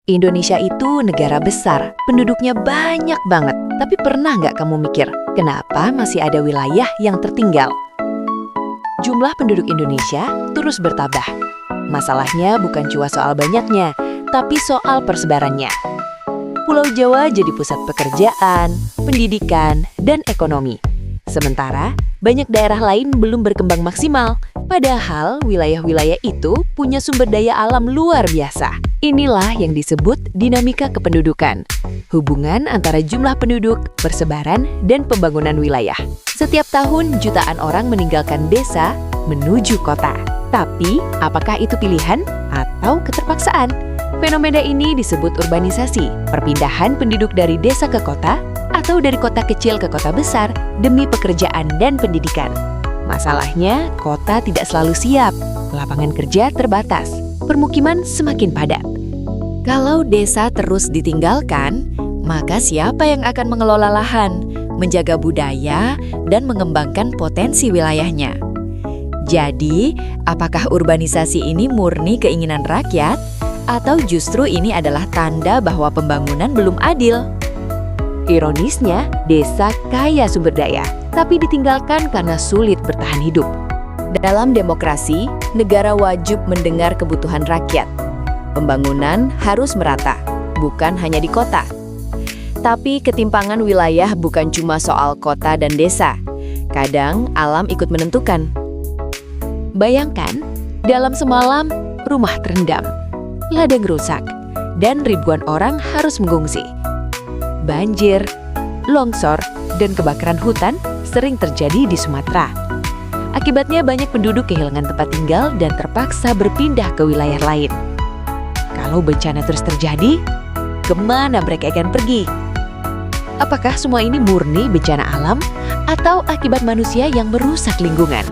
Indonesia itu negara besar, penduduknya banyak banget. Tapi pernah nggak kamu mikir, kenapa masih ada wilayah yang tertinggal? Jumlah penduduk Indonesia terus bertambah. Masalahnya bukan cuma soal banyaknya, tapi soal persebarannya. Pulau Jawa jadi pusat pekerjaan, pendidikan, dan ekonomi. Sementara, banyak daerah lain belum berkembang maksimal. Padahal wilayah-wilayah itu punya sumber daya alam luar biasa. Inilah yang disebut dinamika kependudukan. Hubungan antara jumlah penduduk, persebaran, dan pembangunan wilayah. Setiap tahun jutaan orang meninggalkan desa menuju kota. Tapi, apakah itu pilihan atau keterpaksaan? Fenomena ini disebut urbanisasi, perpindahan penduduk dari desa ke kota, atau dari kota kecil ke kota besar demi pekerjaan dan pendidikan. Masalahnya, kota tidak selalu siap, lapangan kerja terbatas, permukiman semakin padat. Kalau desa terus ditinggalkan, maka siapa yang akan mengelola lahan, menjaga budaya, dan mengembangkan potensi wilayahnya? Jadi, apakah urbanisasi ini murni keinginan rakyat, atau justru ini adalah tanda bahwa pembangunan belum adil? Ironisnya, desa kaya sumber daya, tapi ditinggalkan karena sulit bertahan hidup. Dalam demokrasi, negara wajib mendengar kebutuhan rakyat. Pembangunan harus merata, bukan hanya di kota. Tapi ketimpangan wilayah bukan cuma soal kota dan desa. Kadang alam ikut menentukan. Bayangkan, dalam semalam rumah terendam, ladang rusak, dan ribuan orang harus mengungsi. Banjir, longsor, dan kebakaran hutan sering terjadi di Sumatera. Akibatnya banyak penduduk kehilangan tempat tinggal dan terpaksa berpindah ke wilayah lain. Kalau bencana terus terjadi, kemana mereka akan pergi? Apakah semua ini murni bencana alam atau akibat manusia yang merusak lingkungan?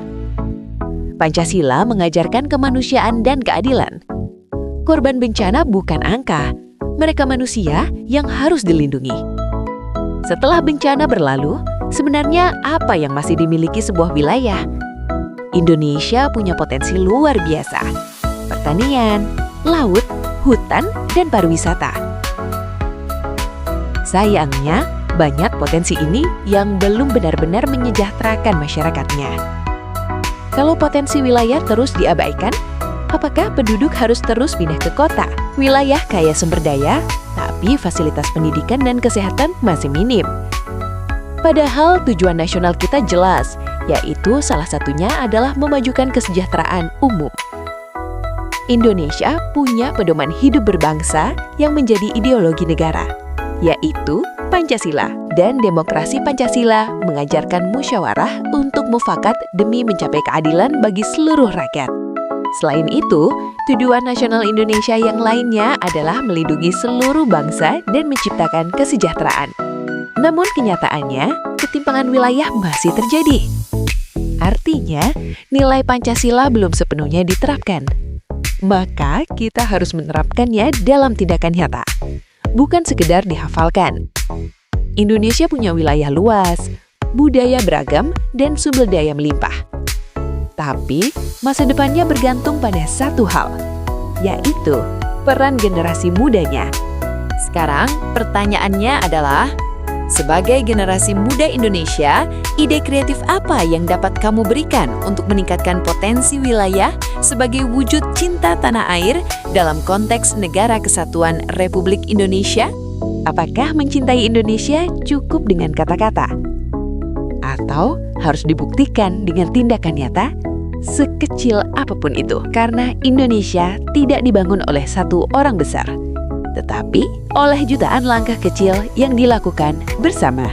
Pancasila mengajarkan kemanusiaan dan keadilan. Korban bencana bukan angka, mereka manusia yang harus dilindungi. Setelah bencana berlalu, sebenarnya apa yang masih dimiliki sebuah wilayah? Indonesia punya potensi luar biasa. Pertanian, laut, hutan, dan pariwisata. Sayangnya, banyak potensi ini yang belum benar-benar menyejahterakan masyarakatnya. Kalau potensi wilayah terus diabaikan, apakah penduduk harus terus pindah ke kota? Wilayah kaya sumber daya, tapi fasilitas pendidikan dan kesehatan masih minim. Padahal tujuan nasional kita jelas, yaitu salah satunya adalah memajukan kesejahteraan umum. Indonesia punya pedoman hidup berbangsa yang menjadi ideologi negara, yaitu Pancasila. Dan demokrasi Pancasila mengajarkan musyawarah untuk mufakat demi mencapai keadilan bagi seluruh rakyat. Selain itu, tujuan nasional Indonesia yang lainnya adalah melindungi seluruh bangsa dan menciptakan kesejahteraan. Namun kenyataannya, ketimpangan wilayah masih terjadi. Artinya, nilai Pancasila belum sepenuhnya diterapkan. Maka, kita harus menerapkannya dalam tindakan nyata, bukan sekedar dihafalkan. Indonesia punya wilayah luas, budaya beragam, dan sumber daya melimpah. Tapi, masa depannya bergantung pada satu hal, yaitu peran generasi mudanya. Sekarang, pertanyaannya adalah, sebagai generasi muda Indonesia, ide kreatif apa yang dapat kamu berikan untuk meningkatkan potensi wilayah sebagai wujud cinta tanah air dalam konteks Negara Kesatuan Republik Indonesia? Apakah mencintai Indonesia cukup dengan kata-kata? Atau harus dibuktikan dengan tindakan nyata? Sekecil apapun itu, karena Indonesia tidak dibangun oleh satu orang besar, tetapi oleh jutaan langkah kecil yang dilakukan bersama.